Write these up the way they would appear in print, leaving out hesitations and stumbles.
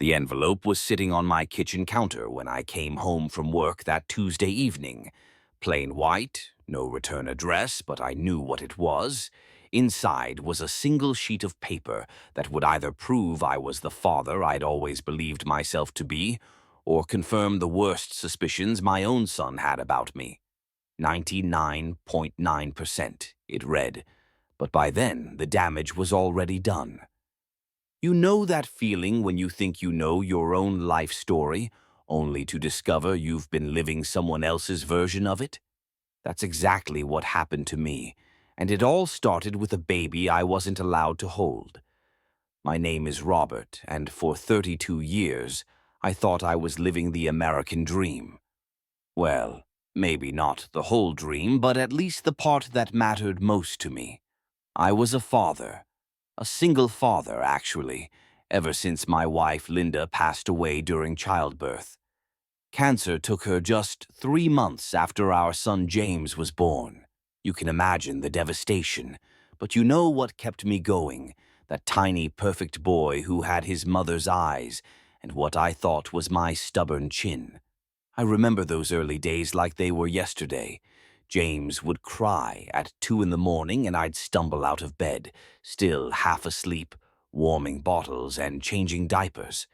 The envelope was sitting on my kitchen counter when I came home from work that Tuesday evening. Plain white, no return address, but I knew what it was. Inside was a single sheet of paper that would either prove I was the father I'd always believed myself to be, or confirm the worst suspicions my own son had about me. 99.9%, it read, but by then the damage was already done. You know that feeling when you think you know your own life story, only to discover you've been living someone else's version of it? That's exactly what happened to me, and it all started with a baby I wasn't allowed to hold. My name is Robert, and for 32 years, I thought I was living the American dream. Well, maybe not the whole dream, but at least the part that mattered most to me. I was a father. A single father, actually, ever since my wife Linda passed away during childbirth. Cancer took her just 3 months after our son James was born. You can imagine the devastation, but you know what kept me going, that tiny, perfect boy who had his mother's eyes and what I thought was my stubborn chin. I remember those early days like they were yesterday. James would cry at 2 in the morning and I'd stumble out of bed, still half asleep, warming bottles and changing diapers.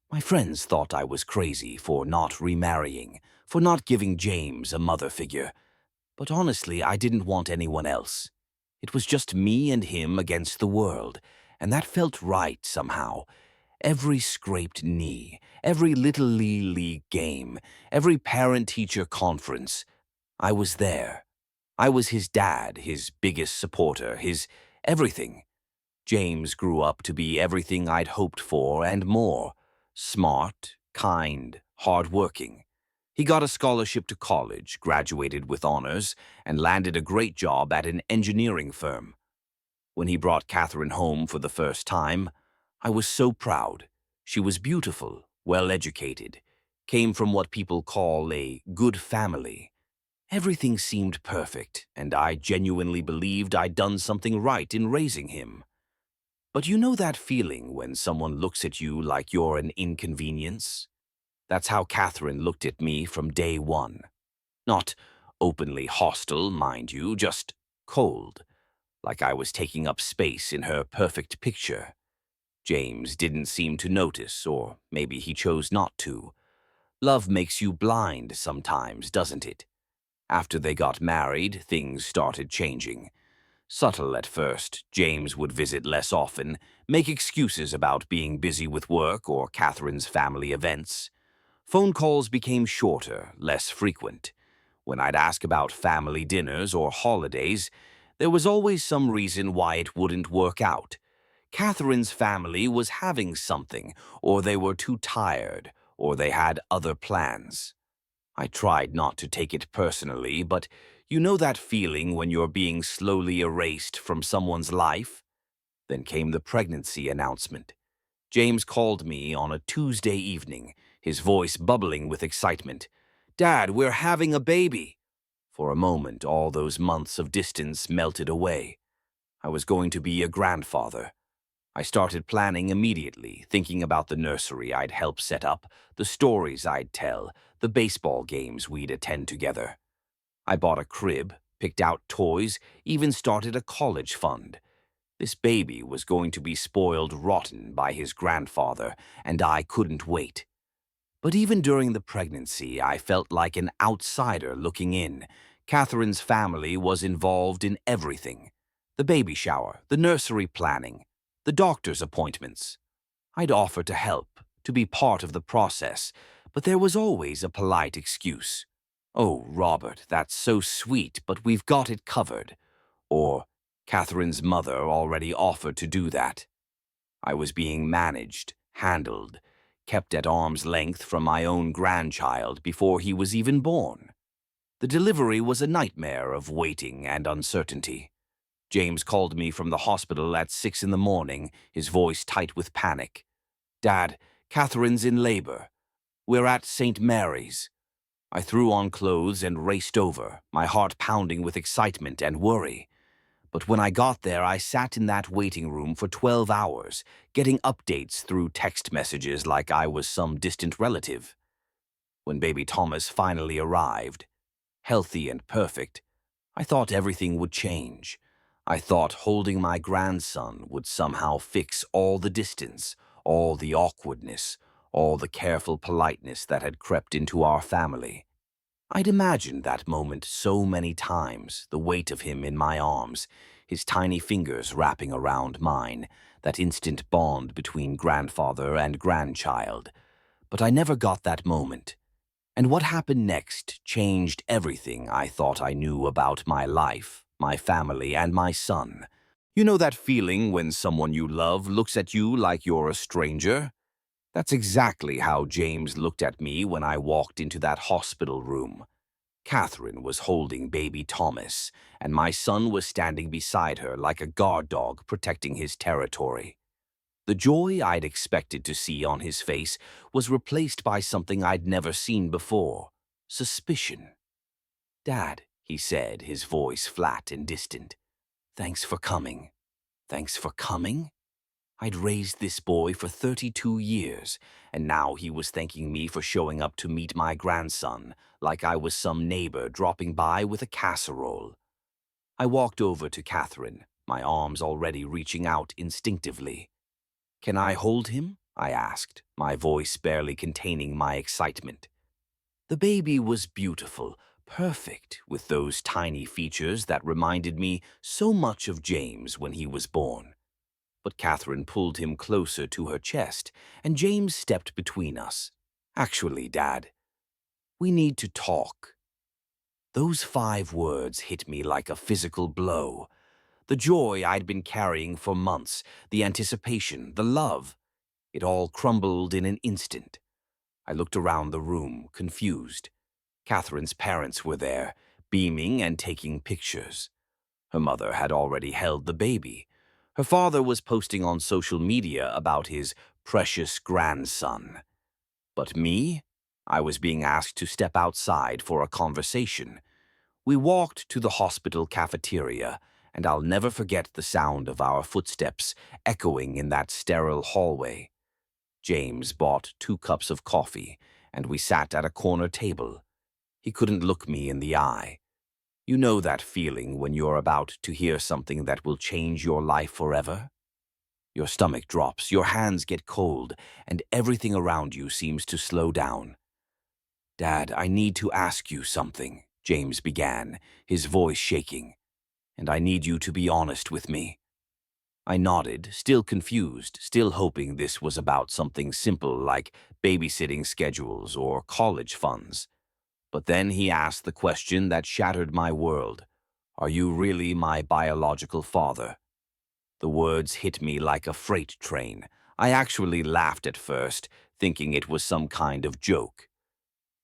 My friends thought I was crazy for not remarrying, for not giving James a mother figure. But honestly, I didn't want anyone else. It was just me and him against the world, and that felt right somehow. Every scraped knee, every Little League game, every parent-teacher conference, I was there. I was his dad, his biggest supporter, his everything. James grew up to be everything I'd hoped for and more. Smart, kind, hard-working. He got a scholarship to college, graduated with honors, and landed a great job at an engineering firm. When he brought Catherine home for the first time, I was so proud. She was beautiful, well-educated, came from what people call a good family. Everything seemed perfect, and I genuinely believed I'd done something right in raising him. But you know that feeling when someone looks at you like you're an inconvenience? That's how Catherine looked at me from day one. Not openly hostile, mind you, just cold, like I was taking up space in her perfect picture. James didn't seem to notice, or maybe he chose not to. Love makes you blind sometimes, doesn't it? After they got married, things started changing. Subtle at first, James would visit less often, make excuses about being busy with work or Catherine's family events. Phone calls became shorter, less frequent. When I'd ask about family dinners or holidays, there was always some reason why it wouldn't work out. Catherine's family was having something, or they were too tired, or they had other plans. I tried not to take it personally, but you know that feeling when you're being slowly erased from someone's life? Then came the pregnancy announcement. James called me on a Tuesday evening, his voice bubbling with excitement. "Dad, we're having a baby!" For a moment, all those months of distance melted away. I was going to be a grandfather. I started planning immediately, thinking about the nursery I'd help set up, the stories I'd tell, the baseball games we'd attend together. I bought a crib, picked out toys, even started a college fund. This baby was going to be spoiled rotten by his grandfather, and I couldn't wait. But even during the pregnancy, I felt like an outsider looking in. Catherine's family was involved in everything. The baby shower, the nursery planning, the doctor's appointments. I'd offer to help, to be part of the process, but there was always a polite excuse. "Oh, Robert, that's so sweet, but we've got it covered." Or, "Catherine's mother already offered to do that." I was being managed, handled, kept at arm's length from my own grandchild before he was even born. The delivery was a nightmare of waiting and uncertainty. James called me from the hospital at 6 in the morning, his voice tight with panic. "Dad, Catherine's in labor. We're at St. Mary's." I threw on clothes and raced over, my heart pounding with excitement and worry. But when I got there, I sat in that waiting room for 12 hours, getting updates through text messages like I was some distant relative. When baby Thomas finally arrived, healthy and perfect, I thought everything would change. I thought holding my grandson would somehow fix all the distance, all the awkwardness, all the careful politeness that had crept into our family. I'd imagined that moment so many times, the weight of him in my arms, his tiny fingers wrapping around mine, that instant bond between grandfather and grandchild. But I never got that moment. And what happened next changed everything I thought I knew about my life, my family, and my son. You know that feeling when someone you love looks at you like you're a stranger? That's exactly how James looked at me when I walked into that hospital room. Catherine was holding baby Thomas, and my son was standing beside her like a guard dog protecting his territory. The joy I'd expected to see on his face was replaced by something I'd never seen before: suspicion. "Dad," he said, his voice flat and distant. "Thanks for coming." Thanks for coming? I'd raised this boy for 32 years, and now he was thanking me for showing up to meet my grandson, like I was some neighbor dropping by with a casserole. I walked over to Catherine, my arms already reaching out instinctively. "Can I hold him?" I asked, my voice barely containing my excitement. The baby was beautiful, perfect, with those tiny features that reminded me so much of James when he was born. But Catherine pulled him closer to her chest, and James stepped between us. "Actually, Dad, we need to talk." Those 5 words hit me like a physical blow. The joy I'd been carrying for months, the anticipation, the love, it all crumbled in an instant. I looked around the room, confused. Catherine's parents were there, beaming and taking pictures. Her mother had already held the baby. Her father was posting on social media about his precious grandson. But me? I was being asked to step outside for a conversation. We walked to the hospital cafeteria, and I'll never forget the sound of our footsteps echoing in that sterile hallway. James bought 2 cups of coffee, and we sat at a corner table. He couldn't look me in the eye. You know that feeling when you're about to hear something that will change your life forever? Your stomach drops, your hands get cold, and everything around you seems to slow down. "Dad, I need to ask you something," James began, his voice shaking. "And I need you to be honest with me." I nodded, still confused, still hoping this was about something simple like babysitting schedules or college funds. But then he asked the question that shattered my world. "Are you really my biological father?" The words hit me like a freight train. I actually laughed at first, thinking it was some kind of joke.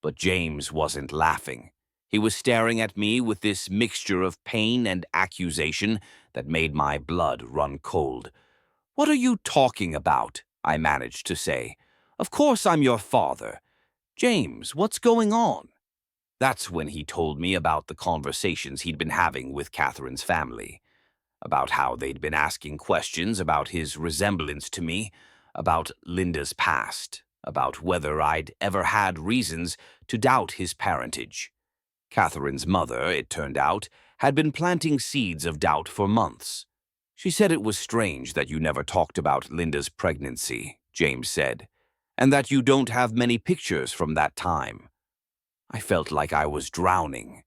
But James wasn't laughing. He was staring at me with this mixture of pain and accusation that made my blood run cold. "What are you talking about?" I managed to say. "Of course I'm your father. James, what's going on?" That's when he told me about the conversations he'd been having with Catherine's family, about how they'd been asking questions about his resemblance to me, about Linda's past, about whether I'd ever had reasons to doubt his parentage. Catherine's mother, it turned out, had been planting seeds of doubt for months. "She said it was strange that you never talked about Linda's pregnancy," James said, "and that you don't have many pictures from that time." I felt like I was drowning.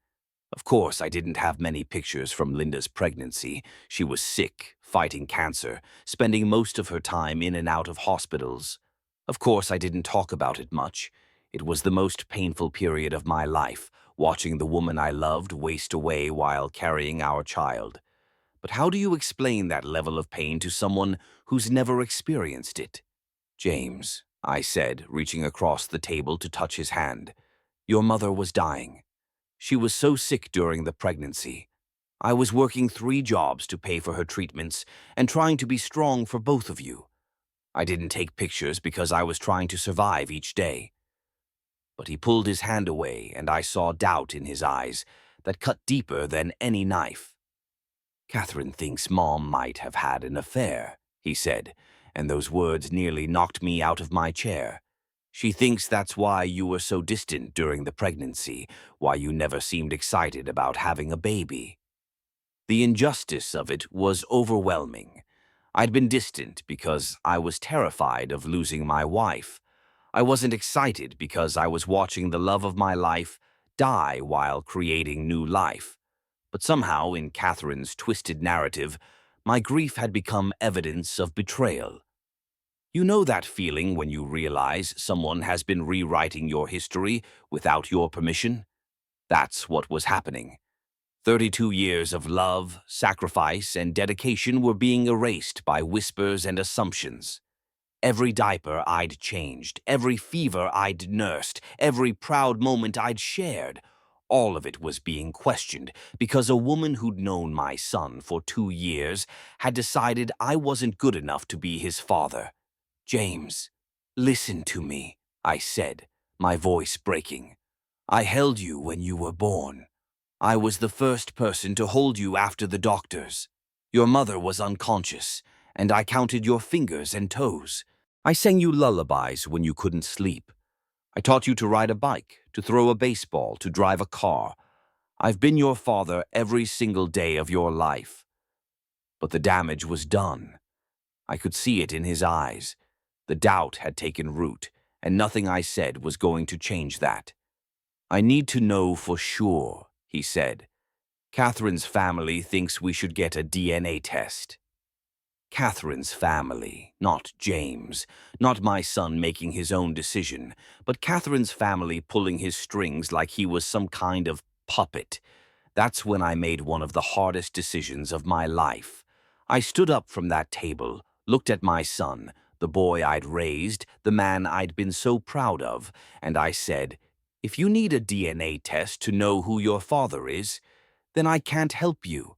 Of course, I didn't have many pictures from Linda's pregnancy. She was sick, fighting cancer, spending most of her time in and out of hospitals. Of course, I didn't talk about it much. It was the most painful period of my life, watching the woman I loved waste away while carrying our child. But how do you explain that level of pain to someone who's never experienced it? "James," I said, reaching across the table to touch his hand, "your mother was dying. She was so sick during the pregnancy. I was working 3 jobs to pay for her treatments and trying to be strong for both of you. I didn't take pictures because I was trying to survive each day." But he pulled his hand away, and I saw doubt in his eyes that cut deeper than any knife. "Catherine thinks Mom might have had an affair," he said, and those words nearly knocked me out of my chair. "She thinks that's why you were so distant during the pregnancy, why you never seemed excited about having a baby." The injustice of it was overwhelming. I'd been distant because I was terrified of losing my wife. I wasn't excited because I was watching the love of my life die while creating new life. But somehow, in Catherine's twisted narrative, my grief had become evidence of betrayal. You know that feeling when you realize someone has been rewriting your history without your permission? That's what was happening. 32 years of love, sacrifice, and dedication were being erased by whispers and assumptions. Every diaper I'd changed, every fever I'd nursed, every proud moment I'd shared, all of it was being questioned because a woman who'd known my son for 2 years had decided I wasn't good enough to be his father. "James, listen to me," I said, my voice breaking. "I held you when you were born. I was the first person to hold you after the doctors. Your mother was unconscious, and I counted your fingers and toes. I sang you lullabies when you couldn't sleep. I taught you to ride a bike, to throw a baseball, to drive a car. I've been your father every single day of your life." But the damage was done. I could see it in his eyes. The doubt had taken root, and nothing I said was going to change that. "I need to know for sure," he said. "Catherine's family thinks we should get a DNA test." Catherine's family, not James, not my son making his own decision, but Catherine's family pulling his strings like he was some kind of puppet. That's when I made one of the hardest decisions of my life. I stood up from that table, looked at my son, the boy I'd raised, the man I'd been so proud of, and I said, "If you need a DNA test to know who your father is, then I can't help you."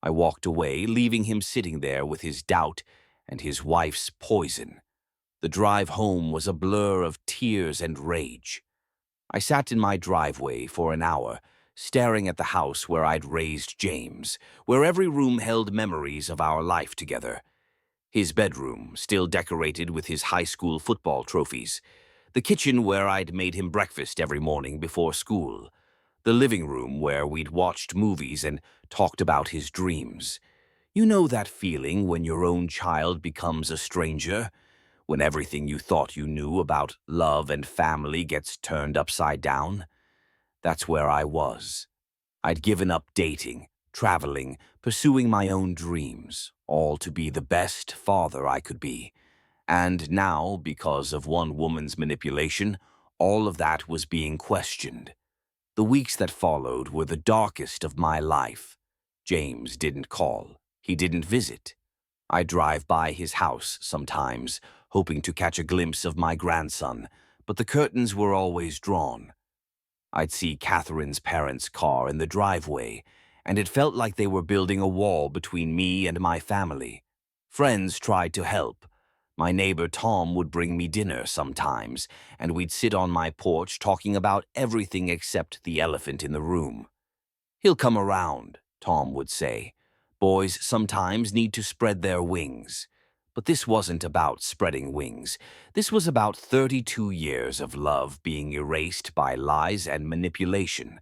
I walked away, leaving him sitting there with his doubt and his wife's poison. The drive home was a blur of tears and rage. I sat in my driveway for an hour, staring at the house where I'd raised James, where every room held memories of our life together. His bedroom, still decorated with his high school football trophies. The kitchen where I'd made him breakfast every morning before school. The living room where we'd watched movies and talked about his dreams. You know that feeling when your own child becomes a stranger? When everything you thought you knew about love and family gets turned upside down? That's where I was. I'd given up dating, traveling, pursuing my own dreams, all to be the best father I could be. And now, because of one woman's manipulation, all of that was being questioned. The weeks that followed were the darkest of my life. James didn't call. He didn't visit. I drive by his house sometimes, hoping to catch a glimpse of my grandson, but the curtains were always drawn. I'd see Catherine's parents' car in the driveway, and it felt like they were building a wall between me and my family. Friends tried to help. My neighbor Tom would bring me dinner sometimes, and we'd sit on my porch talking about everything except the elephant in the room. "He'll come around," Tom would say. "Boys sometimes need to spread their wings." But this wasn't about spreading wings. This was about 32 years of love being erased by lies and manipulation.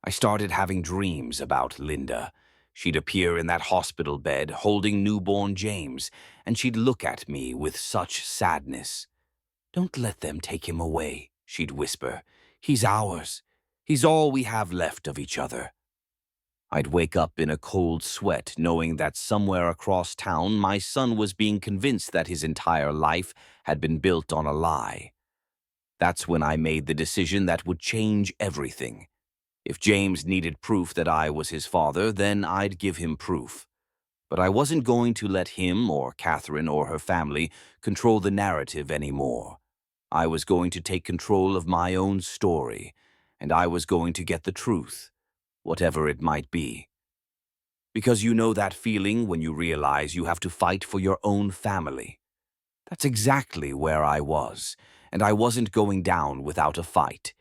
I started having dreams about Linda. She'd appear in that hospital bed holding newborn James, and she'd look at me with such sadness. "Don't let them take him away," she'd whisper. "He's ours. He's all we have left of each other." I'd wake up in a cold sweat knowing that somewhere across town my son was being convinced that his entire life had been built on a lie. That's when I made the decision that would change everything. If James needed proof that I was his father, then I'd give him proof. But I wasn't going to let him or Catherine or her family control the narrative anymore. I was going to take control of my own story, and I was going to get the truth, whatever it might be. Because you know that feeling when you realize you have to fight for your own family. That's exactly where I was, and I wasn't going down without a fight.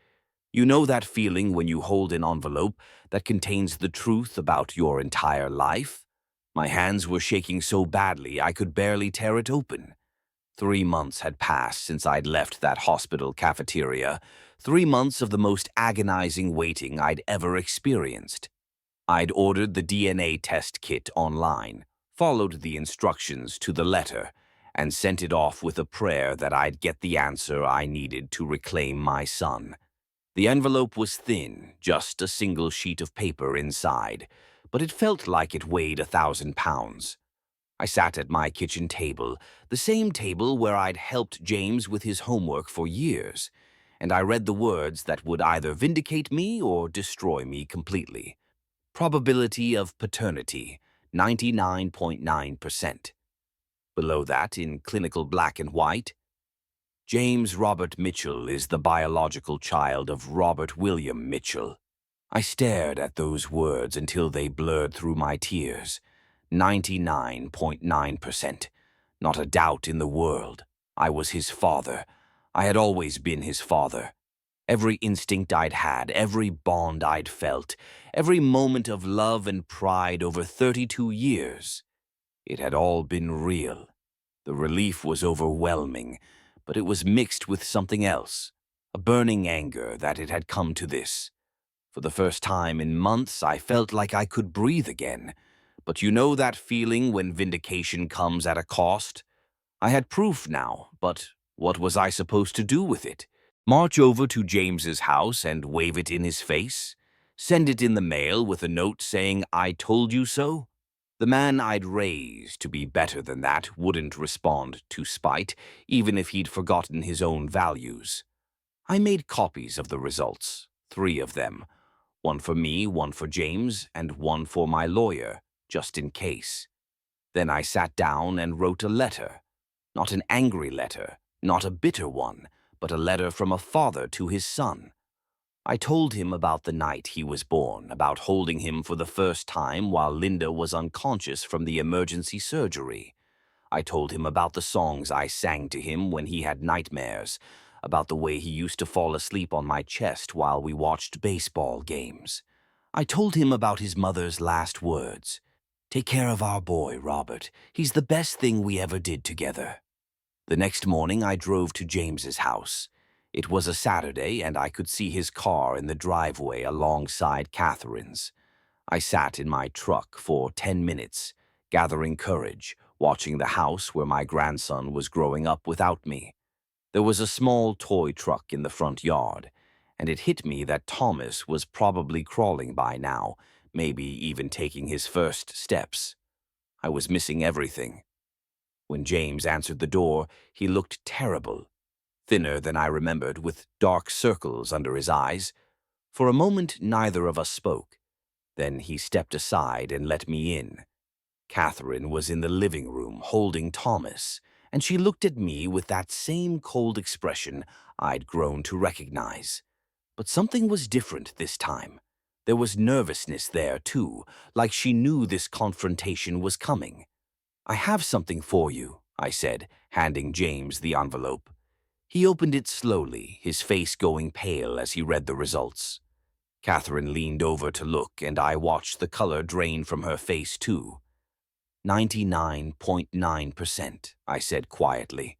You know that feeling when you hold an envelope that contains the truth about your entire life? My hands were shaking so badly I could barely tear it open. 3 months had passed since I'd left that hospital cafeteria. 3 months of the most agonizing waiting I'd ever experienced. I'd ordered the DNA test kit online, followed the instructions to the letter, and sent it off with a prayer that I'd get the answer I needed to reclaim my son. The envelope was thin, just a single sheet of paper inside, but it felt like it weighed 1,000 pounds. I sat at my kitchen table, the same table where I'd helped James with his homework for years, and I read the words that would either vindicate me or destroy me completely. Probability of paternity, 99.9%. Below that, in clinical black and white, James Robert Mitchell is the biological child of Robert William Mitchell. I stared at those words until they blurred through my tears. 99.9%. Not a doubt in the world. I was his father. I had always been his father. Every instinct I'd had, every bond I'd felt, every moment of love and pride over 32 years. It had all been real. The relief was overwhelming, but it was mixed with something else, a burning anger that it had come to this. For the first time in months, I felt like I could breathe again. But you know that feeling when vindication comes at a cost? I had proof now, but what was I supposed to do with it? March over to James's house and wave it in his face? Send it in the mail with a note saying, "I told you so"? The man I'd raised to be better than that wouldn't respond to spite, even if he'd forgotten his own values. I made copies of the results, 3 of them. One for me, one for James, and one for my lawyer, just in case. Then I sat down and wrote a letter. Not an angry letter, not a bitter one, but a letter from a father to his son. I told him about the night he was born, about holding him for the first time while Linda was unconscious from the emergency surgery. I told him about the songs I sang to him when he had nightmares, about the way he used to fall asleep on my chest while we watched baseball games. I told him about his mother's last words. "Take care of our boy, Robert. He's the best thing we ever did together." The next morning I drove to James's house. It was a Saturday and I could see his car in the driveway alongside Catherine's. I sat in my truck for 10 minutes, gathering courage, watching the house where my grandson was growing up without me. There was a small toy truck in the front yard, and it hit me that Thomas was probably crawling by now, maybe even taking his first steps. I was missing everything. When James answered the door, he looked terrible, thinner than I remembered, with dark circles under his eyes. For a moment, neither of us spoke. Then he stepped aside and let me in. Catherine was in the living room holding Thomas, and she looked at me with that same cold expression I'd grown to recognize. But something was different this time. There was nervousness there, too, like she knew this confrontation was coming. "I have something for you," I said, handing James the envelope. He opened it slowly, his face going pale as he read the results. Catherine leaned over to look, and I watched the color drain from her face, too. 99.9%, I said quietly.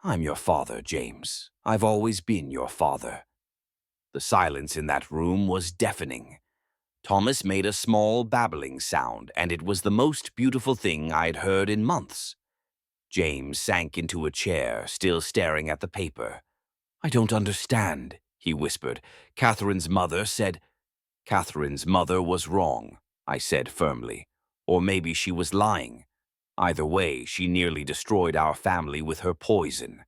"I'm your father, James. I've always been your father." The silence in that room was deafening. Thomas made a small babbling sound, and it was the most beautiful thing I'd heard in months. James sank into a chair, still staring at the paper. "I don't understand," he whispered. "Catherine's mother said—" "Catherine's mother was wrong," I said firmly. "Or maybe she was lying. Either way, she nearly destroyed our family with her poison."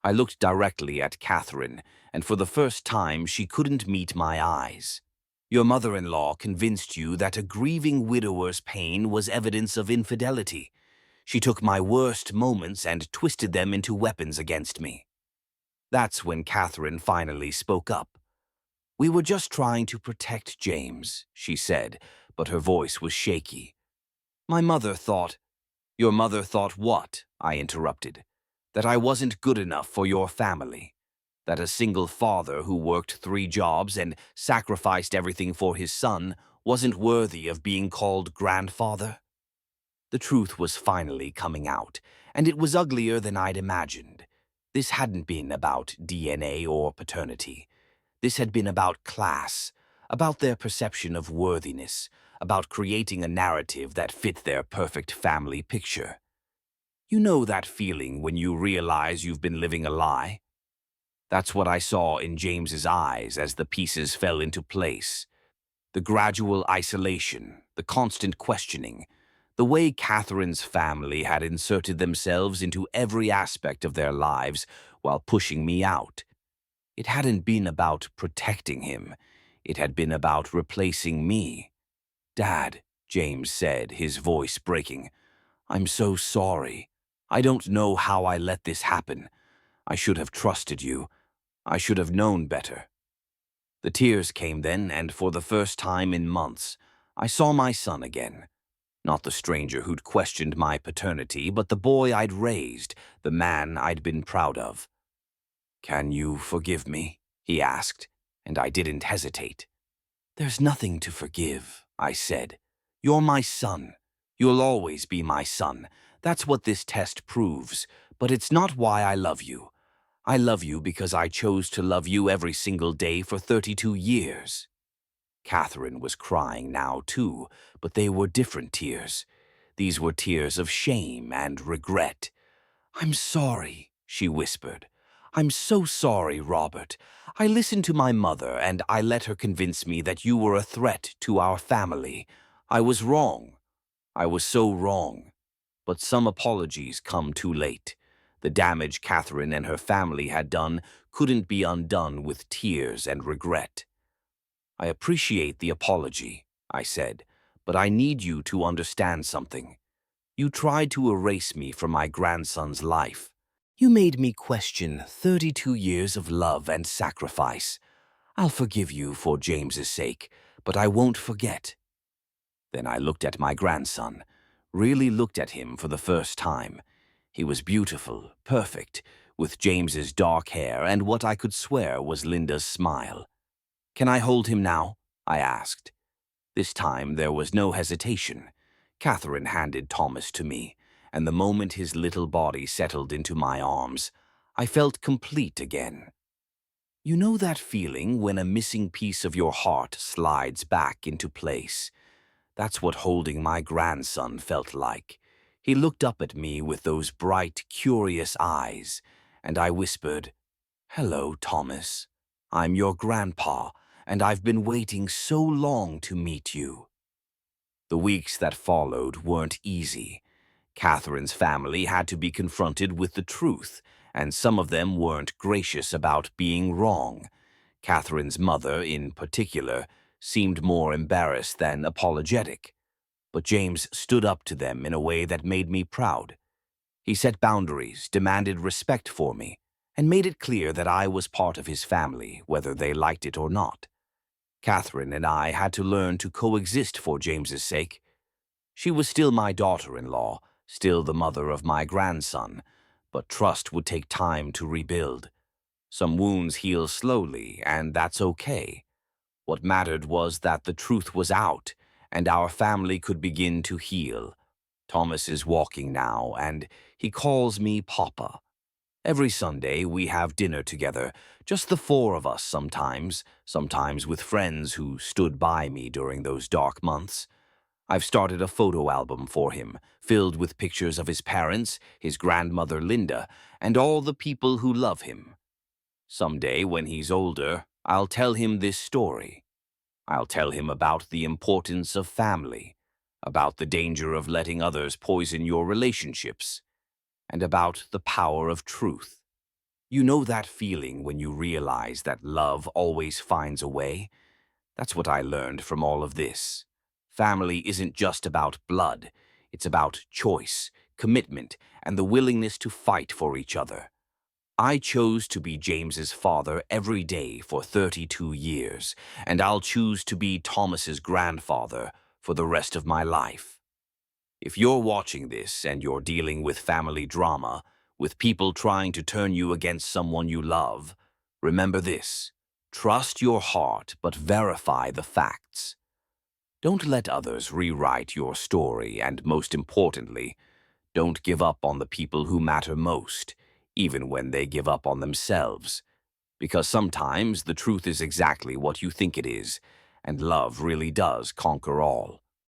I looked directly at Catherine, and for the first time she couldn't meet my eyes. "Your mother-in-law convinced you that a grieving widower's pain was evidence of infidelity. She took my worst moments and twisted them into weapons against me." That's when Catherine finally spoke up. "We were just trying to protect James," she said, but her voice was shaky. "My mother thought—" "Your mother thought what?" I interrupted. "That I wasn't good enough for your family." That a single father who worked 3 jobs and sacrificed everything for his son wasn't worthy of being called grandfather? The truth was finally coming out, and it was uglier than I'd imagined. This hadn't been about DNA or paternity. This had been about class, about their perception of worthiness, about creating a narrative that fit their perfect family picture. You know that feeling when you realize you've been living a lie? That's what I saw in James's eyes as the pieces fell into place. The gradual isolation, the constant questioning, the way Catherine's family had inserted themselves into every aspect of their lives while pushing me out. It hadn't been about protecting him. It had been about replacing me. "Dad," James said, his voice breaking, "I'm so sorry. I don't know how I let this happen. I should have trusted you. I should have known better." The tears came then, and for the first time in months, I saw my son again. Not the stranger who'd questioned my paternity, but the boy I'd raised, the man I'd been proud of. "Can you forgive me?" he asked, and I didn't hesitate. "There's nothing to forgive," I said. "You're my son. You'll always be my son. That's what this test proves, but it's not why I love you. I love you because I chose to love you every single day for 32 years. Catherine was crying now, too, but they were different tears. These were tears of shame and regret. "I'm sorry," she whispered. "I'm so sorry, Robert. I listened to my mother, and I let her convince me that you were a threat to our family. I was wrong. I was so wrong. But some apologies come too late. The damage Catherine and her family had done couldn't be undone with tears and regret." "I appreciate the apology," I said, "but I need you to understand something. You tried to erase me from my grandson's life. You made me question 32 years of love and sacrifice. I'll forgive you for James's sake, but I won't forget." Then I looked at my grandson, really looked at him for the first time. He was beautiful, perfect, with James's dark hair and what I could swear was Linda's smile. "Can I hold him now?" I asked. This time there was no hesitation. Catherine handed Thomas to me, and the moment his little body settled into my arms, I felt complete again. You know that feeling when a missing piece of your heart slides back into place? That's what holding my grandson felt like. He looked up at me with those bright, curious eyes, and I whispered, "Hello, Thomas. I'm your grandpa, and I've been waiting so long to meet you." The weeks that followed weren't easy. Catherine's family had to be confronted with the truth, and some of them weren't gracious about being wrong. Catherine's mother, in particular, seemed more embarrassed than apologetic. But James stood up to them in a way that made me proud. He set boundaries, demanded respect for me, and made it clear that I was part of his family, whether they liked it or not. Catherine and I had to learn to coexist for James's sake. She was still my daughter-in-law, still the mother of my grandson, but trust would take time to rebuild. Some wounds heal slowly, and that's okay. What mattered was that the truth was out, and our family could begin to heal. Thomas is walking now, and he calls me Papa. Every Sunday we have dinner together, just the 4 of us sometimes with friends who stood by me during those dark months. I've started a photo album for him, filled with pictures of his parents, his grandmother Linda, and all the people who love him. Someday, when he's older, I'll tell him this story. I'll tell him about the importance of family, about the danger of letting others poison your relationships, and about the power of truth. You know that feeling when you realize that love always finds a way? That's what I learned from all of this. Family isn't just about blood. It's about choice, commitment, and the willingness to fight for each other. I chose to be James's father every day for 32 years, and I'll choose to be Thomas's grandfather for the rest of my life. If you're watching this and you're dealing with family drama, with people trying to turn you against someone you love, Remember this: trust your heart, but verify the facts. Don't let others rewrite your story, and most importantly, don't give up on the people who matter most, even when they give up on themselves. Because sometimes the truth is exactly what you think it is, and love really does conquer all.